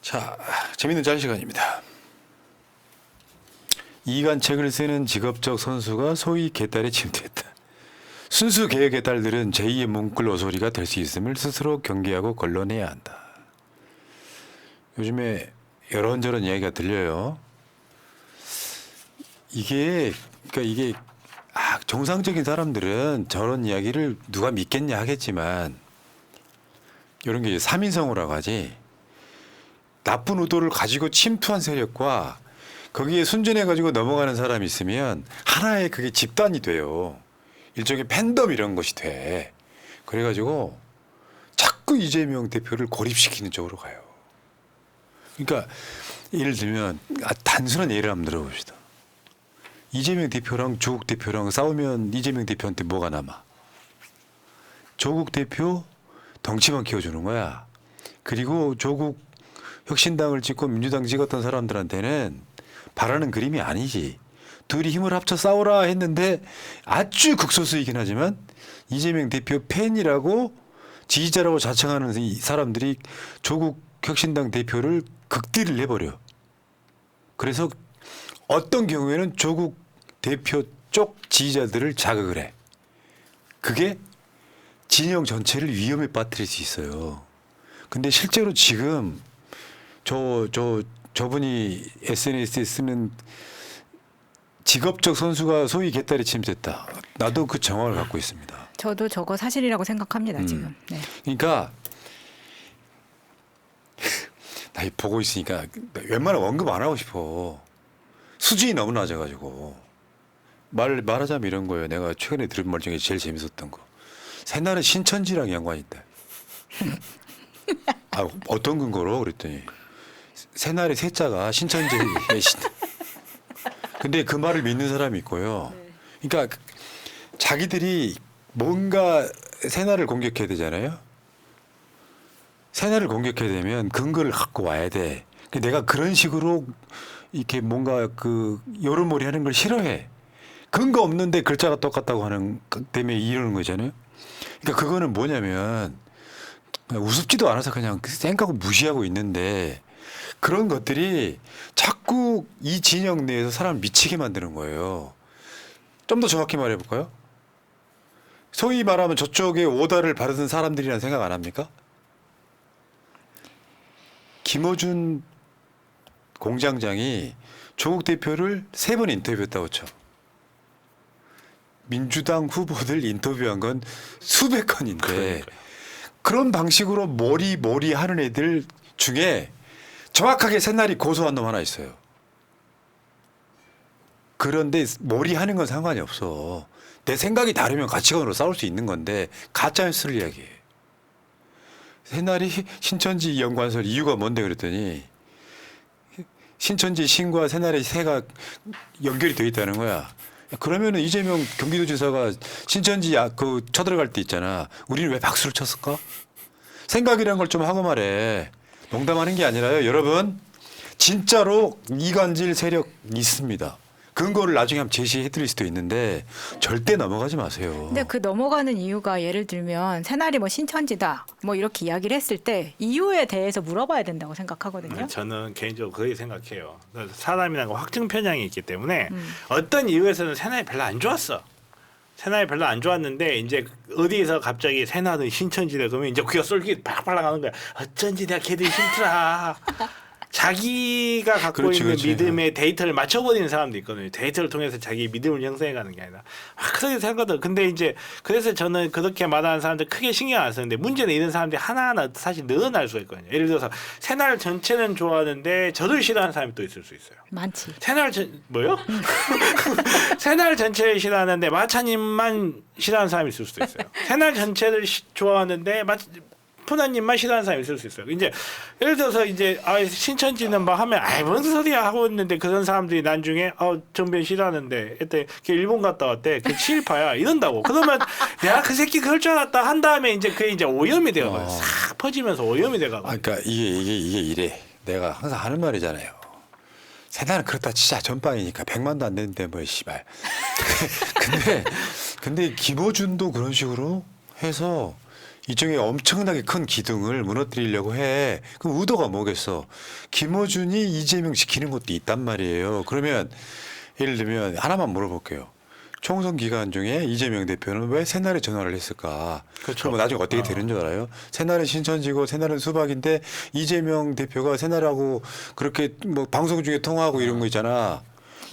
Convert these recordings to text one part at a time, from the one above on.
자, 재밌는 짤 시간입니다. 이간책을 쓰는 직업적 선수가 소위 개딸에 침투했다. 순수 개의 개딸들은 제2의 문글 어소리가 될 수 있음을 스스로 경계하고 걸러내야 한다. 요즘에 이런저런 이야기가 들려요. 이게 정상적인 사람들은 저런 이야기를 누가 믿겠냐 하겠지만 이런 게 3인성우라고 하지. 나쁜 의도를 가지고 침투한 세력과 거기에 순전해가지고 넘어가는 사람이 있으면 하나의 그게 집단이 돼요. 일종의 팬덤 이런 것이 돼. 그래가지고 자꾸 이재명 대표를 고립시키는 쪽으로 가요. 그러니까 예를 들면 단순한 예를 한번 들어봅시다. 이재명 대표랑 조국 대표랑 싸우면 이재명 대표한테 뭐가 남아? 조국 대표 덩치만 키워주는 거야. 그리고 조국 혁신당을 찍고 민주당 찍었던 사람들한테는 바라는 그림이 아니지. 둘이 힘을 합쳐 싸우라 했는데 아주 극소수이긴 하지만 이재명 대표 팬이라고 지지자라고 자청하는 이 사람들이 조국 혁신당 대표를 극딜을 해버려. 그래서 어떤 경우에는 조국 대표 쪽 지지자들을 자극을 해. 그게 진영 전체를 위험에 빠뜨릴 수 있어요. 근데 실제로 지금 저분이 SNS에 쓰는 직업적 선수가 소위 개딸에 침투했다. 나도 그 정황을 갖고 있습니다. 저도 저거 사실이라고 생각합니다. 지금. 네. 그러니까 나 보고 있으니까 웬만하면 언급 안 하고 싶어. 수준이 너무 낮아가지고 말하자면 이런 거예요. 내가 최근에 들은 말 중에 제일 재밌었던 거. 새날은 신천지랑 연관이 있다. 어떤 근거로 그랬더니 새날의 새자가 신천지의 신. 근데 그 말을 믿는 사람이 있고요. 그러니까 자기들이 뭔가 새날을 공격해야 되잖아요. 새날을 공격해야 되면 근거를 갖고 와야 돼. 내가 그런 식으로 이렇게 뭔가 그 여론몰이 하는 걸 싫어해. 근거 없는데 글자가 똑같다고 하는 때문에 이러는 거잖아요. 그러니까 그거는 뭐냐면 우습지도 않아서 그냥 생각하고 무시하고 있는데 그런 것들이 자꾸 이 진영 내에서 사람을 미치게 만드는 거예요. 좀 더 정확히 말해볼까요? 소위 말하면 저쪽에 오다를 받은 사람들이라는 생각 안 합니까? 김어준 공장장이 조국 대표를 3번 인터뷰했다고 쳐. 민주당 후보들 인터뷰한 건 수백 건인데 그러니까요. 그런 방식으로 머리 하는 애들 중에 정확하게 새날이 고소한 놈 하나 있어요. 그런데 머리 하는 건 상관이 없어. 내 생각이 다르면 가치관으로 싸울 수 있는 건데 가짜뉴스를 이야기해. 새날이 신천지 연관설 이유가 뭔데 그랬더니 신천지 신과 새날의 새가 연결이 돼 있다는 거야. 그러면은 이재명 경기도지사가 신천지 쳐들어갈 때 있잖아. 우리는 왜 박수를 쳤을까? 생각이란 걸 좀 하고 말해. 농담하는 게 아니라요. 여러분 진짜로 이간질 세력 있습니다. 근거를 나중에 한번 제시해 드릴 수도 있는데 절대 넘어가지 마세요. 근데 그 넘어가는 이유가 예를 들면 새날이 뭐 신천지다 뭐 이렇게 이야기를 했을 때 이유에 대해서 물어봐야 된다고 생각하거든요. 저는 개인적으로 그렇게 생각해요. 사람이라는 건 확증 편향이 있기 때문에 어떤 이유에서는 새날이 별로 안 좋았어. 새날이 별로 안 좋았는데 이제 어디에서 갑자기 새날은 신천지래 그러면 이제 귀가 쏠기 팍팍 나가는 거야. 어쩐지 내가 걔들이 싫더라. 자기가 갖고 그렇지, 있는 그렇지. 믿음의 데이터를 맞춰버리는 사람도 있거든요. 데이터를 통해서 자기 믿음을 형성해가는 게 아니라 그렇게 생각하거든. 근데 이제 그래서 저는 그렇게 말하는 사람들 크게 신경 안 쓰는데 문제는 이런 사람들이 하나하나 사실 늘어날 수가 있거든요. 예를 들어서 새날 전체는 좋아하는데 저를 싫어하는 사람이 또 있을 수 있어요. 많지. 뭐요? 새날 전체를 싫어하는데 마차님만 싫어하는 사람이 있을 수도 있어요. 새날 전체를 좋아하는데 푸나님만 싫어하는 사람이 있을 수 있어요. 이제 예를 들어서 이제 신천지는 막 하면 뭔 소리야 하고 있는데 그런 사람들이 나중에 정변 싫어하는데 그때 걔 일본 갔다 왔대. 걔 친일파야 이런다고. 그러면 내가 그 새끼 그럴 줄 알았다 한 다음에 이제 그게 이제 오염이 되어가요. 싹 퍼지면서 오염이 돼가고. 그러니까 이게 이래. 내가 항상 하는 말이잖아요. 새날은 그렇다 치자 전빵이니까 100만도 안 되는데 뭐 씨발. 근데 김어준도 그런 식으로 해서 이쪽에 엄청나게 큰 기둥을 무너뜨리려고 해. 그럼 의도가 뭐겠어? 김어준이 이재명 지키는 것도 있단 말이에요. 그러면 예를 들면 하나만 물어볼게요. 총선 기간 중에 이재명 대표는 왜 새날에 전화를 했을까? 그렇죠. 그럼 나중에 어떻게 되는 줄 알아요? 새날은 신천지고 새날은 수박인데 이재명 대표가 새날하고 그렇게 뭐 방송 중에 통화하고 이런 거 있잖아.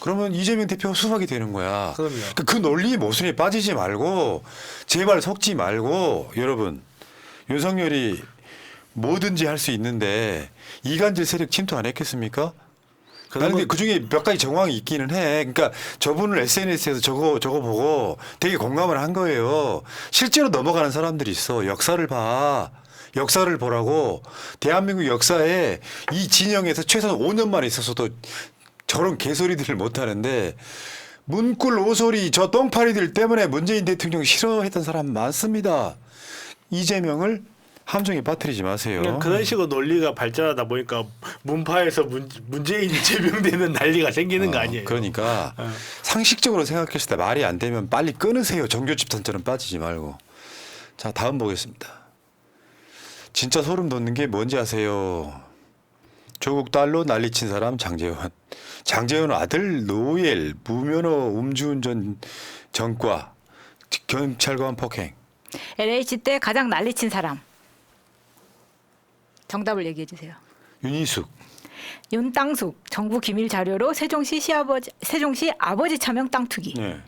그러면 이재명 대표가 수박이 되는 거야. 그럼요. 그 논리 모순에 빠지지 말고 제발 속지 말고 여러분 윤석열이 뭐든지 할 수 있는데 이간질 세력 침투 안 했겠습니까? 나는 그 중에 몇 가지 정황이 있기는 해. 그러니까 저분을 SNS에서 저거 보고 되게 공감을 한 거예요. 실제로 넘어가는 사람들이 있어. 역사를 봐. 역사를 보라고. 대한민국 역사에 이 진영에서 최소한 5년만 있었어도 저런 개소리들을 못 하는데 문꿀 오소리 저 똥파리들 때문에 문재인 대통령 싫어했던 사람 많습니다. 이재명을 함정에 빠뜨리지 마세요. 그냥 그런 식으로 논리가 발전하다 보니까 문파에서 문재인이 제명되는 난리가 생기는 거 아니에요? 그러니까 상식적으로 생각했을 때 말이 안 되면 빨리 끊으세요. 정교집단처럼 빠지지 말고. 자, 다음 보겠습니다. 진짜 소름 돋는 게 뭔지 아세요? 조국 딸로 난리친 사람 장제원. 장제원 아들 노엘 무면허 음주운전 전과 경찰관 폭행. LH 때 가장 난리친 사람. 정답을 얘기해 주세요. 윤희숙. 윤땅숙 정부 기밀 자료로 세종시 아버지 차명 땅 투기. 네.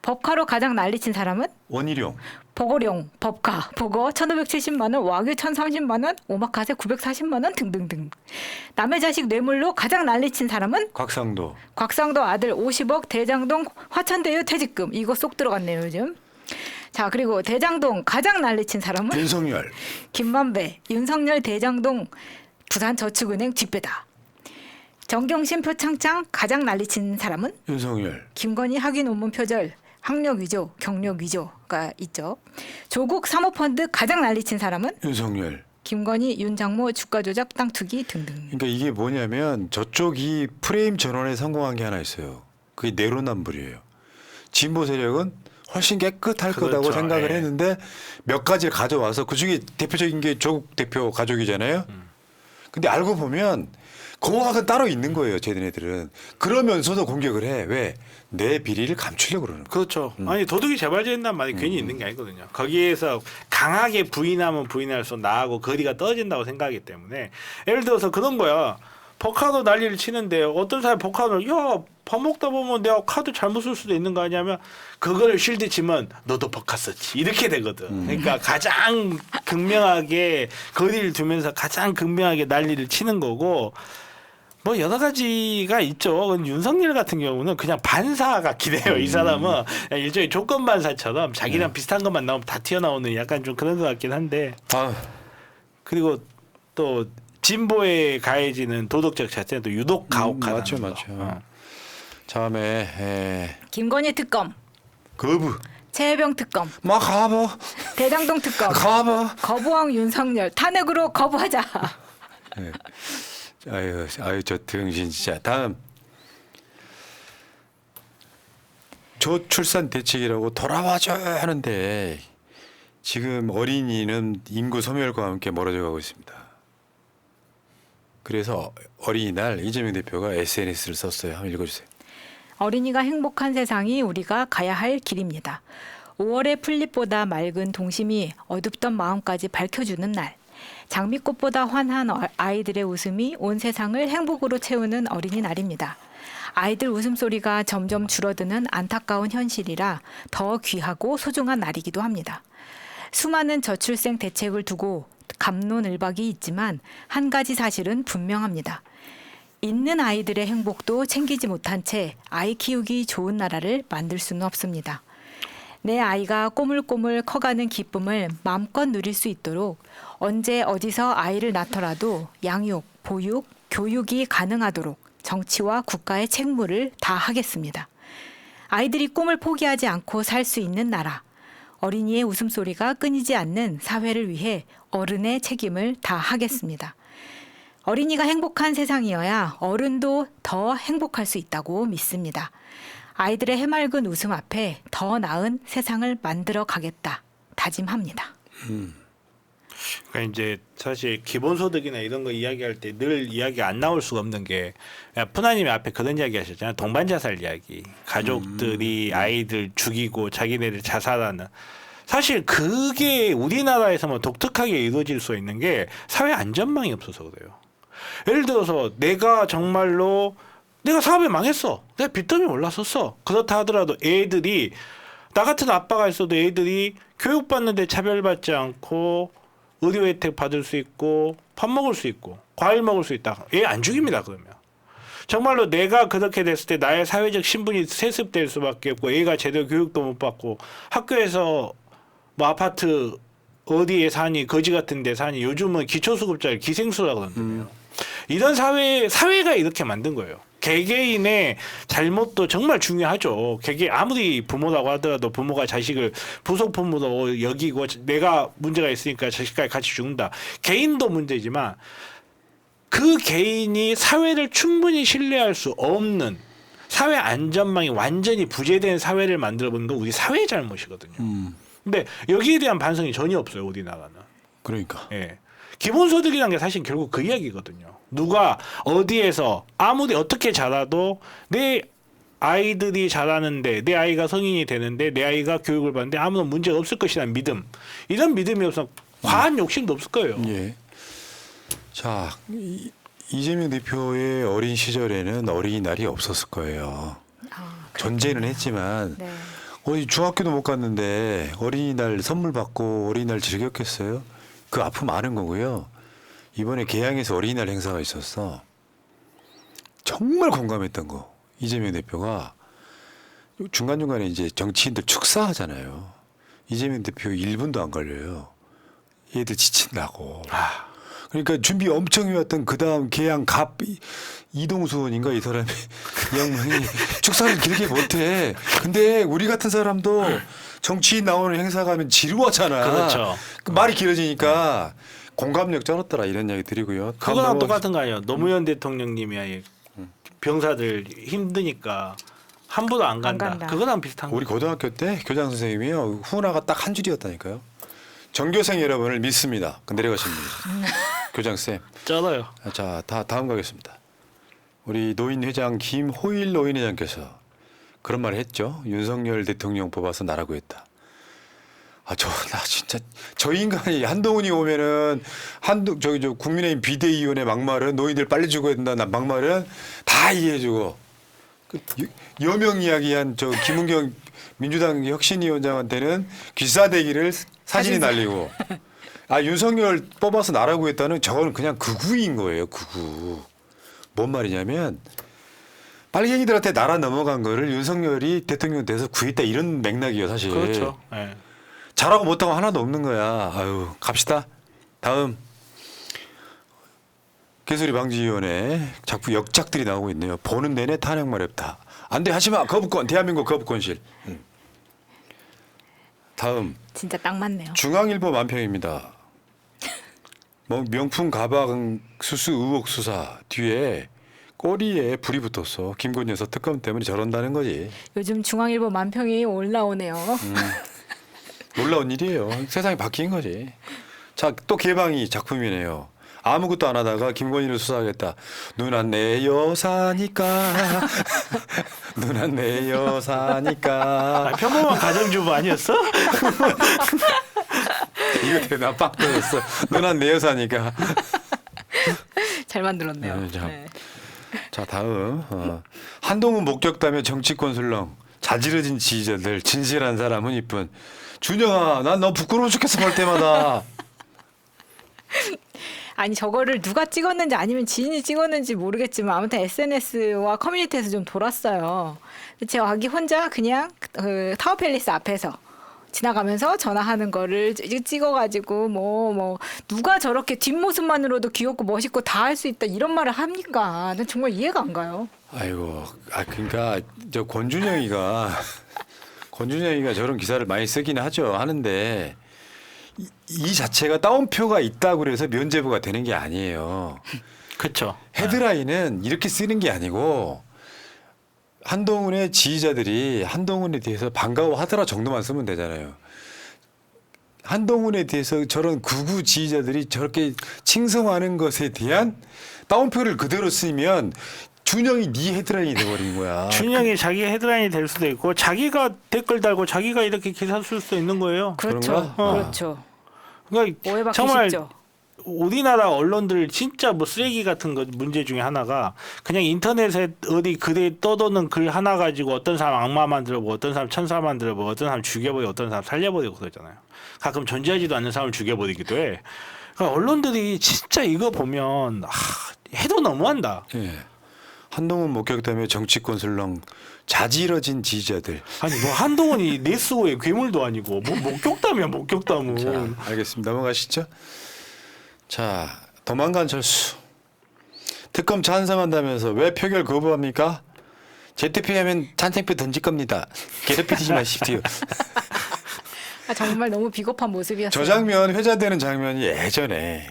법카로 가장 난리친 사람은 원희룡. 보고령, 법카, 보거 1,570만 원, 와규 1,030만 원, 오마카세 940만 원 등등등. 남의 자식 뇌물로 가장 난리친 사람은 곽상도. 곽상도 아들 50억 대장동 화천대유 퇴직금. 이거 쏙 들어갔네요 요즘. 자, 그리고 대장동 가장 난리친 사람은 윤석열. 김만배, 윤석열 대장동 부산저축은행 뒷배다. 정경심 표창장 가장 난리친 사람은 윤석열. 김건희 학위 논문 표절, 학력 위조, 경력 위조가 있죠. 조국 사모펀드 가장 난리친 사람은 윤석열. 김건희, 윤장모 주가 조작 땅 투기 등등. 그러니까 이게 뭐냐면 저쪽이 프레임 전환에 성공한 게 하나 있어요. 그게 내로남불이에요. 진보 세력은 훨씬 깨끗할 그렇죠. 거라고 생각을 예. 했는데 몇 가지를 가져와서 그중에 대표적인 게 조국 대표 가족이잖아요. 근데 알고 보면 공학은 따로 있는 거예요. 쟤네들은. 그러면서도 공격을 해. 왜? 내 비리를 감추려고 그러는 거예요. 그렇죠. 아니 도둑이 재발견된다는 말이 괜히 있는 게 아니거든요. 거기에서 강하게 부인하면 부인할수록 나하고 거리가 떨어진다고 생각하기 때문에 예를 들어서 그런 거야. 법카도 난리를 치는데 어떤 사람이 법카를 밥 먹다 보면 내가 카드 잘못 쓸 수도 있는 거 아니냐면 그거를 실드 치면 너도 법카 썼지 이렇게 되거든. 그러니까 가장 극명하게 거리를 두면서 가장 극명하게 난리를 치는 거고 뭐 여러 가지가 있죠. 윤석열 같은 경우는 그냥 반사가 기대요. 이 사람은 일종의 조건 반사처럼 자기랑 비슷한 것만 나오면 다 튀어나오는 약간 좀 그런 것 같긴 한데 아, 그리고 또 진보에 가해지는 도덕적 자체는 또 유독 가혹하다는 맞죠, 거. 맞죠. 다음에 김건희 특검, 거부. 최혜병 특검, 막 가보. 대장동 특검, 가보. 거부왕 윤석열 탄핵으로 거부하자. 네. 아유 저 등신 진짜. 다음 저출산 대책이라고 돌아와줘 하는데 지금 어린이는 인구 소멸과 함께 멀어져 가고 있습니다. 그래서 어린이날 이재명 대표가 SNS를 썼어요. 한번 읽어주세요. 어린이가 행복한 세상이 우리가 가야 할 길입니다. 5월의 풀잎보다 맑은 동심이 어둡던 마음까지 밝혀주는 날. 장미꽃보다 환한 아이들의 웃음이 온 세상을 행복으로 채우는 어린이날입니다. 아이들 웃음소리가 점점 줄어드는 안타까운 현실이라 더 귀하고 소중한 날이기도 합니다. 수많은 저출생 대책을 두고 갑론을박이 있지만 한 가지 사실은 분명합니다. 있는 아이들의 행복도 챙기지 못한 채 아이 키우기 좋은 나라를 만들 수는 없습니다. 내 아이가 꼬물꼬물 커가는 기쁨을 마음껏 누릴 수 있도록 언제 어디서 아이를 낳더라도 양육, 보육, 교육이 가능하도록 정치와 국가의 책무를 다하겠습니다. 아이들이 꿈을 포기하지 않고 살 수 있는 나라, 어린이의 웃음소리가 끊이지 않는 사회를 위해 어른의 책임을 다하겠습니다. 어린이가 행복한 세상이어야 어른도 더 행복할 수 있다고 믿습니다. 아이들의 해맑은 웃음 앞에 더 나은 세상을 만들어 가겠다 다짐합니다. 그러니까 이제 사실 기본소득이나 이런 거 이야기할 때 늘 이야기 안 나올 수가 없는 게 푸나님이 앞에 그런 이야기 하셨잖아요. 동반자살 이야기. 가족들이 아이들 죽이고 자기네들 자살하는. 사실 그게 우리나라에서만 독특하게 이루어질 수 있는 게 사회 안전망이 없어서 그래요. 예를 들어서 내가 정말로 내가 사업이 망했어. 내가 빚더미 올랐었어. 그렇다 하더라도 애들이 나 같은 아빠가 있어도 애들이 교육받는데 차별받지 않고 의료 혜택 받을 수 있고 밥 먹을 수 있고 과일 먹을 수 있다. 애 안 죽입니다. 그러면. 정말로 내가 그렇게 됐을 때 나의 사회적 신분이 세습될 수밖에 없고 애가 제대로 교육도 못 받고 학교에서 뭐 아파트 어디에 사니 거지 같은 데 사니 요즘은 기초수급자를 기생수라고 그러거든요. 이런 사회가 이렇게 만든 거예요. 개개인의 잘못도 정말 중요하죠. 아무리 부모라고 하더라도 부모가 자식을 부속품으로 여기고 내가 문제가 있으니까 자식까지 같이 죽는다. 개인도 문제지만 그 개인이 사회를 충분히 신뢰할 수 없는 사회 안전망이 완전히 부재된 사회를 만들어보는 건 우리 사회의 잘못이거든요. 근데 여기에 대한 반성이 전혀 없어요. 우리나라는. 그러니까. 예. 기본소득이라는 게 사실 결국 그 이야기거든요. 누가 어디에서 아무리 어떻게 자라도 내 아이들이 자라는데 내 아이가 성인이 되는데 내 아이가 교육을 받는데 아무런 문제가 없을 것이라는 믿음. 이런 믿음이 없으면 과한 욕심도 없을 거예요. 예. 자, 이재명 대표의 어린 시절에는 어린이날이 없었을 거예요. 존재는 했지만 네. 어디 중학교도 못 갔는데 어린이날 선물 받고 어린이날 즐겼겠어요? 그 아픔 아는 거고요. 이번에 개항에서 어린이날 행사가 있었어. 정말 공감했던 거. 이재명 대표가 중간중간에 이제 정치인들 축사하잖아요. 이재명 대표 1분도 안 걸려요. 얘들 지친다고. 그러니까 준비 엄청 해왔던 그 다음 개항 갑 이동수원인가 이 사람이 이 양반이 축사를 길게 못해. 근데 우리 같은 사람도 정치인 나오는 행사 가면 지루하잖아. 그렇죠. 그 말이 길어지니까 공감력 쩔었더라 이런 이야기 드리고요. 그거랑 똑같은 거 아니에요. 노무현 대통령님이 아예 병사들 힘드니까 함부로 안 간다. 그거랑 비슷한 거. 우리 고등학교 때 교장 선생님이요. 훈화가 딱 한 줄이었다니까요. 전교생 여러분을 믿습니다. 그 내려가신 분이 교장 쌤. 쩔어요. 자, 다음 가겠습니다. 우리 노인회장 김호일 노인회장께서 그런 말을 했죠. 윤석열 대통령 뽑아서 나라고 했다. 나 진짜 저 인간이 한동훈이 오면은 저 국민의힘 비대위원회 막말은 노인들 빨리 죽어야 된다. 나 막말은 다 이해해주고 그 여명 이야기한 저 김은경 민주당 혁신위원장한테는 귀싸대기를 사진이 날리고 윤석열 뽑아서 나라고 했다는 저거는 그냥 극우인 거예요. 극우. 뭔 말이냐면 빨갱이들한테 나라 넘어간 거를 윤석열이 대통령 돼서 구했다 이런 맥락이에요. 사실. 그렇죠. 네. 잘하고 못하고 하나도 없는 거야. 갑시다. 다음. 개소리 방지위원회 자꾸 역작들이 나오고 있네요. 보는 내내 탄핵 마렵다. 안 돼 하지마. 거부권. 대한민국 거부권실. 다음. 진짜 딱 맞네요. 중앙일보 만평입니다. 명품 가방 수수 의혹 수사 뒤에 꼬리에 불이 붙었어. 김건희 여사 특검 때문에 저런다는 거지. 요즘 중앙일보 만평이 올라오네요. 놀라운 일이에요. 세상이 바뀐 거지. 자, 또 개방이 작품이네요. 아무것도 안 하다가 김건희를 수사하겠다. 누나 내 여사니까. 누나 내 여사니까. 평범한 가정주부 아니었어? 이거 되나 빵 터졌어. 누나 내 여사니까. 잘 만들었네요. 네, 자. 네. 자, 다음. 한동훈 목격담에 정치권 술렁. 자지러진 지지자들 진실한 사람은 이쁜. 준영아, 난 너 부끄러워 죽겠어 볼 때마다. 아니 저거를 누가 찍었는지 아니면 지인이 찍었는지 모르겠지만 아무튼 SNS와 커뮤니티에서 좀 돌았어요. 제 아기 혼자 그냥 그 타워팰리스 앞에서 지나가면서 전화하는 거를 찍어가지고 뭐 누가 저렇게 뒷모습만으로도 귀엽고 멋있고 다 할 수 있다 이런 말을 합니까? 난 정말 이해가 안 가요. 아이고, 그러니까 저 권준영이가 저런 기사를 많이 쓰긴 하는데 이 자체가 따옴표가 있다고 그래서 면죄부가 되는 게 아니에요. 그렇죠. 헤드라인은 이렇게 쓰는 게 아니고 한동훈의 지지자들이 한동훈에 대해서 반가워하더라 정도만 쓰면 되잖아요. 한동훈에 대해서 저런 극우 지지자들이 저렇게 칭송하는 것에 대한 따옴표를 그대로 쓰면 준영이 네 헤드라인이 돼버린 거야. 준영이 자기 헤드라인이 될 수도 있고 자기가 댓글 달고 자기가 이렇게 기사 쓸 수도 있는 거예요. 그렇죠. 그런가? 그렇죠. 그러니까 오해받기 정말 쉽죠. 우리나라 언론들 진짜 뭐 쓰레기 같은 거 문제 중에 하나가 그냥 인터넷에 어디 글에 떠도는 글 하나 가지고 어떤 사람 악마 만들어보고 어떤 사람 천사 만들어보고 어떤 사람 죽여버리고 어떤 사람 살려버리고 그러잖아요. 가끔 존재하지도 않는 사람을 죽여버리기도 해. 그러니까 언론들이 진짜 이거 보면 해도 너무한다. 예. 한동훈 목격담에 정치권 술렁 자지러진 지지자들. 아니 뭐 한동훈이 네스호의 괴물도 아니고 뭐 목격담이야 목격담은. 자, 알겠습니다. 넘어가시죠. 자, 도망간 철수. 특검 찬성한다면서 왜 표결 거부합니까? 재투표하면 찬성표 던질 겁니다. 괴롭히지 마십시오. 정말 너무 비겁한 모습이었어요. 저 장면 회자되는 장면이 예전에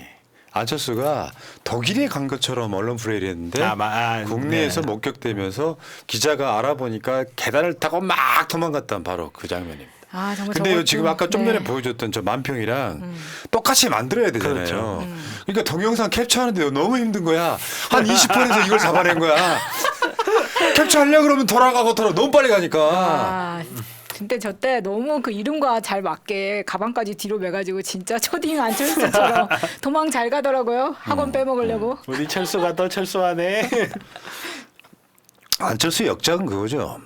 안철수가 독일에 간 것처럼 언론 플레이를 했는데 국내에서 네. 목격되면서 기자가 알아보니까 계단을 타고 막 도망갔던 바로 그 장면입니다. 정말 근데 저것도- 지금 아까 좀 네. 전에 보여줬던 저 만평이랑 똑같이 만들어야 되잖아요. 그렇죠. 그러니까 동영상 캡처하는데 너무 힘든 거야. 한 20분에서 이걸 잡아낸 거야. 캡처하려고 그러면 돌아가고 너무 빨리 가니까. 근데 저때 너무 그 이름과 잘 맞게 가방까지 뒤로 매가지고 진짜 초딩 안철수처럼 도망 잘 가더라고요. 학원 빼먹으려고. 우리 철수가 또 철수하네. 안철수 역작은 그거죠.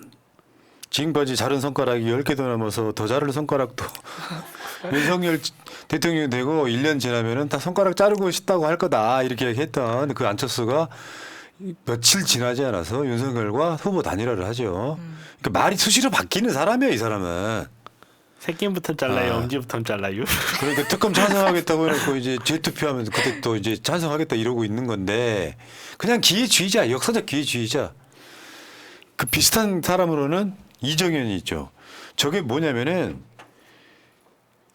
지금까지 자른 손가락이 10개도 넘어서 더 자를 손가락도 윤석열 대통령이 되고 1년 지나면은 다 손가락 자르고 싶다고 할 거다 이렇게 했던 그 안철수가 며칠 지나지 않아서 윤석열과 후보 단일화를 하죠. 그러니까 말이 수시로 바뀌는 사람이에요, 이 사람은. 새끼부터 잘라요, 엄지부터 잘라요. 그러니까 특검 찬성하겠다고 해놓고 이제 재투표하면서 그때 또 이제 찬성하겠다 이러고 있는 건데 그냥 기회주의자, 역사적 기회주의자. 그 비슷한 사람으로는 이정현이 있죠. 저게 뭐냐면은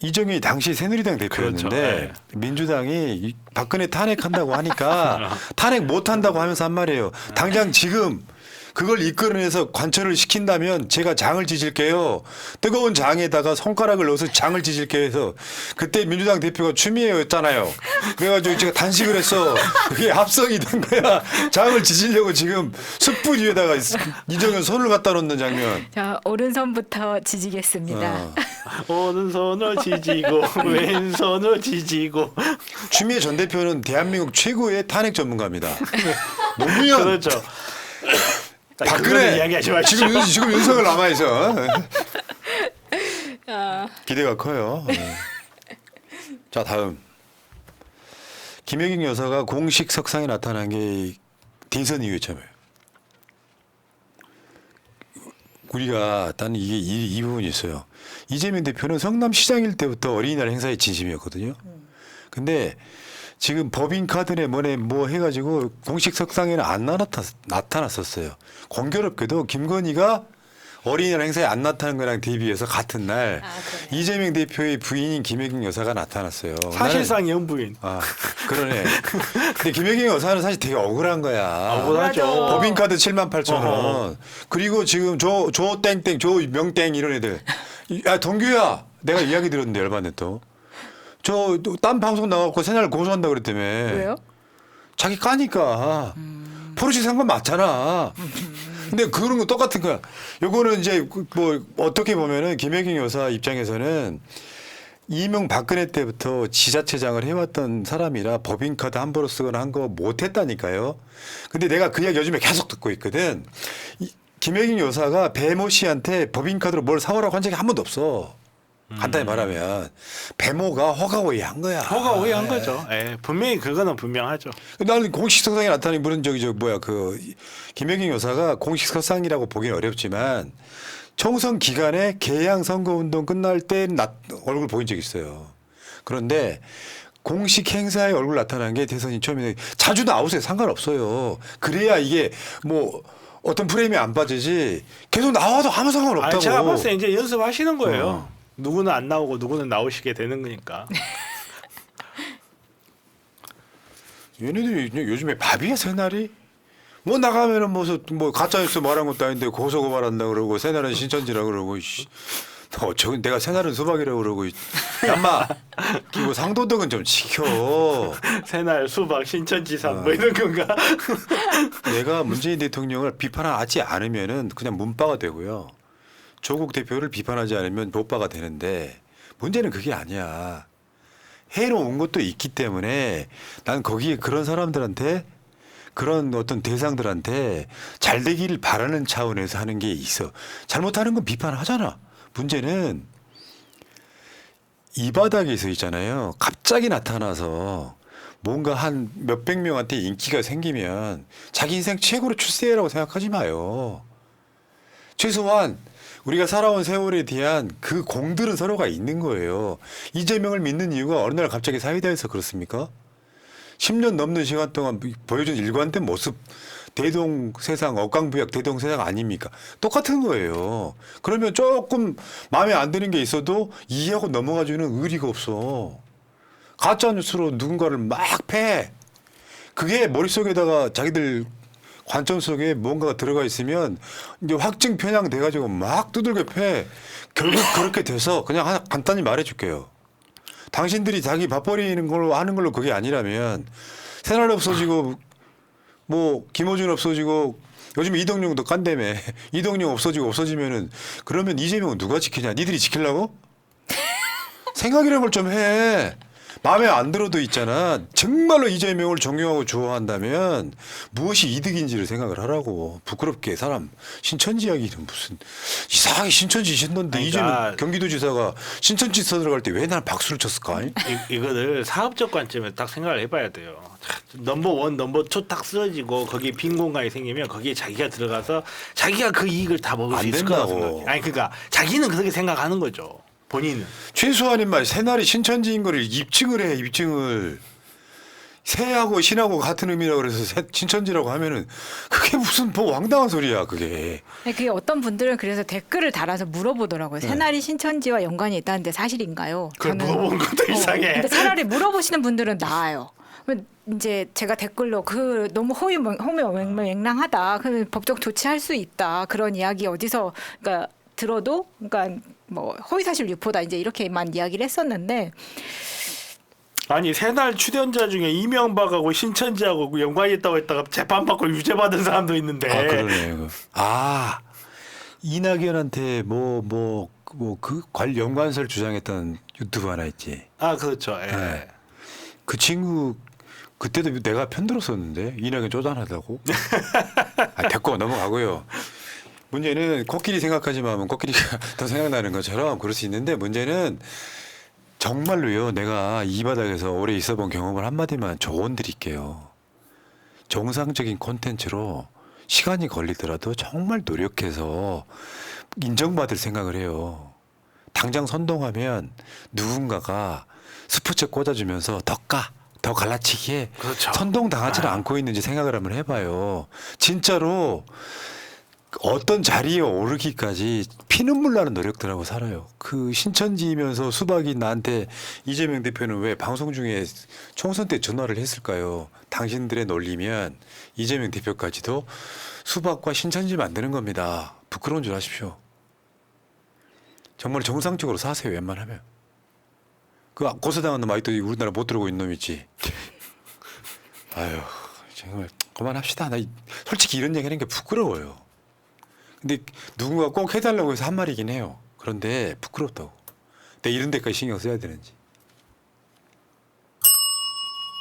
이정현이 당시 새누리당 대표였는데 그렇죠. 민주당이 박근혜 탄핵한다고 하니까 탄핵 못한다고 하면서 한 말이에요. 당장 지금 그걸 이끌어내서 관철을 시킨다면 제가 장을 찢을게요. 뜨거운 장에다가 손가락을 넣어서 장을 찢을게요 해서 그때 민주당 대표가 추미애였잖아요. 그래가지고 제가 단식을 했어. 그게 합성이 된 거야. 장을 찢으려고 지금 숯불 위에다가 이정현 손을 갖다 놓는 장면. 자, 오른손부터 지지겠습니다. 오른손을 지지고 왼손을 지지고. 추미애 전 대표는 대한민국 최고의 탄핵 전문가입니다. 노무현, 그렇죠. 박근혜, 이야기하지 마시죠. 지금 윤석열 남아 있어. 기대가 커요. 자, 다음 김혜경 여사가 공식 석상에 나타난 게 대선 이후에 처음이에요. 우리가 딴 이게 이 부분이 있어요. 이재명 대표는 성남시장일 때부터 어린이날 행사에 진심이었거든요. 근데 지금 법인카드네 뭐네 뭐 해가지고 공식 석상에는 안 나타났었어요. 공교롭게도 김건희가 어린이날 행사에 안 나타난 거랑 대비해서 같은 날 이재명 대표의 부인인 김혜경 여사가 나타났어요. 사실상 영부인. 그러네. 근데 김혜경 여사는 사실 되게 억울한 거야. 억울하죠. 법인카드 78,000원. 그리고 지금 조 땡땡, 조 명땡 이런 애들. 야 동규야, 내가 이야기 들었는데 열받네 또. 저 딴 방송 나가고 새날 고소한다 그랬다며. 왜요? 자기 까니까. 포르쉐 산 건 맞잖아. 근데 그런 거 똑같은 거야. 요거는 이제 뭐 어떻게 보면은 김혜경 여사 입장에서는 이명박근혜 때부터 지자체장을 해왔던 사람이라 법인카드 함부로 쓰거나 한 거 못했다니까요. 근데 내가 그 이야기 요즘에 계속 듣고 있거든. 김혜경 여사가 배모 씨한테 법인카드로 뭘 사오라고 한 적이 한 번도 없어. 간단히 말하면 배모가 허가 오해한 거야. 허가 오해한 거죠. 예, 분명히 그거는 분명하죠. 나는 공식 석상에 나타나는 분은 김혜경 여사가 공식 석상이라고 보기는 어렵지만 총선 기간에 개양 선거 운동 끝날 때 얼굴 보인 적 있어요. 그런데 공식 행사에 얼굴 나타난 게 대선이 처음에 자주 나오세요. 상관없어요. 그래야 이게 뭐 어떤 프레임이 안 빠지지 계속 나와도 아무 상관없다고. 제가 봤을 때 이제 연습하시는 거예요. 누구는 안 나오고 누구는 나오시게 되는 거니까. 얘네들이 요즘에 밥이야 새날이? 뭐 나가면은 뭐 가짜뉴스 말한 것도 아닌데 고소고발한다 그러고 새날은 신천지라 그러고 저 내가 새날은 수박이라고 그러고 얌마 그리고 상도덕은 좀 지켜. 새날 수박 신천지산 뭐 이런 건가? 내가 문재인 대통령을 비판하지 않으면은 그냥 문바가 되고요. 조국 대표를 비판하지 않으면 못바가 되는데 문제는 그게 아니야. 해놓은 것도 있기 때문에 난 거기에 그런 사람들한테 그런 어떤 대상들한테 잘 되기를 바라는 차원에서 하는 게 있어. 잘못하는 건 비판하잖아. 문제는 이 바닥에서 있잖아요. 갑자기 나타나서 뭔가 한 몇백 명한테 인기가 생기면 자기 인생 최고로 출세라고 생각하지 마요. 최소한 우리가 살아온 세월에 대한 그 공들은 서로가 있는 거예요. 이재명을 믿는 이유가 어느 날 갑자기 사회다에서 그렇습니까? 10년 넘는 시간 동안 보여준 일관된 모습, 대동세상, 억강부약 대동세상 아닙니까? 똑같은 거예요. 그러면 조금 마음에 안 드는 게 있어도 이해하고 넘어가주는 의리가 없어. 가짜뉴스로 누군가를 막 패. 그게 머릿속에다가 자기들 관점 속에 뭔가가 들어가 있으면 이제 확증 편향 돼가지고 막 두들겨 패. 결국 그렇게 돼서 그냥 하나 간단히 말해줄게요. 당신들이 자기 밥벌이는 걸로 하는 걸로 그게 아니라면 새날 없어지고 뭐 김어준 없어지고 요즘 이동용도 깐다며 이동용 없어지고 없어지면은 그러면 이재명은 누가 지키냐? 니들이 지키려고? 생각이라는 걸 좀 해. 마음에 안 들어도 있잖아. 정말로 이재명을 존경하고 좋아한다면 무엇이 이득인지를 생각을 하라고. 부끄럽게 사람 신천지 이야기는 무슨 이상하게 신천지 신던데 그러니까 이재명 경기도지사가 신천지 들어갈 때 왜 난 박수를 쳤을까? 이거를 사업적 관점에서 딱 생각을 해봐야 돼요. 넘버 원, 넘버 투 딱 쓰러지고 거기에 빈 공간이 생기면 거기에 자기가 들어가서 자기가 그 이익을 다 먹을 수 안 있을 거라고 된다고. 생각해. 아니 그러니까 자기는 그렇게 생각하는 거죠. 본인은. 최소한인 말 새날이 신천지인 거를 입증을 해. 입증을. 새하고 신하고 같은 의미라고 그래서 신천지라고 하면은 그게 무슨 뭐 왕당한 소리야 그게. 그게 어떤 분들은 그래서 댓글을 달아서 물어보더라고요. 새날이 신천지와 연관이 있다는데 사실인가요? 그걸 물어본 것도 이상해. 근데 차라리 물어보시는 분들은 나아요. 이제 제가 댓글로 그 너무 호미맹랑하다. 그 법적 조치할 수 있다. 그런 이야기 어디서 그러니까 들어도 그러니까 뭐 허위사실 유포다 이제 이렇게만 이야기를 했었는데 아니 새날 출연자 중에 이명박하고 신천지하고 연관이 있다고 했다가 재판받고 유죄받은 사람도 있는데. 아 그러네. 아 이낙연한테 그 연관설 주장했던 유튜브 하나 있지. 아 그렇죠. 예. 네. 그 친구 그때도 내가 편들었었는데 이낙연 쪼잔하다고. 아, 됐고 넘어가고요. 문제는 코끼리 생각하지만 하면 코끼리가 더 생각나는 것처럼 그럴 수 있는데 문제는 정말로요. 내가 이 바닥에서 오래 있어본 경험을 한마디만 조언 드릴게요. 정상적인 콘텐츠로 시간이 걸리더라도 정말 노력해서 인정받을 생각을 해요. 당장 선동하면 누군가가 스포츠 꽂아주면서 더 갈라치기에 그렇죠. 선동당하지는 않고 있는지 생각을 한번 해봐요. 진짜로 어떤 자리에 오르기까지 피눈물 나는 노력들하고 살아요. 그 신천지이면서 수박이 나한테 이재명 대표는 왜 방송 중에 총선 때 전화를 했을까요? 당신들의 논리면 이재명 대표까지도 수박과 신천지 만드는 겁니다. 부끄러운 줄 아십시오. 정말 정상적으로 사세요. 웬만하면. 그 고소당한 놈 아직도 우리나라 못 들어오고 있는 놈 있지. 아유 정말 그만합시다. 나 솔직히 이런 얘기하는 게 부끄러워요. 근데 누군가 꼭 해달라고 해서 한 말이긴 해요. 그런데 부끄럽다고. 내가 이런 데까지 신경 써야 되는지.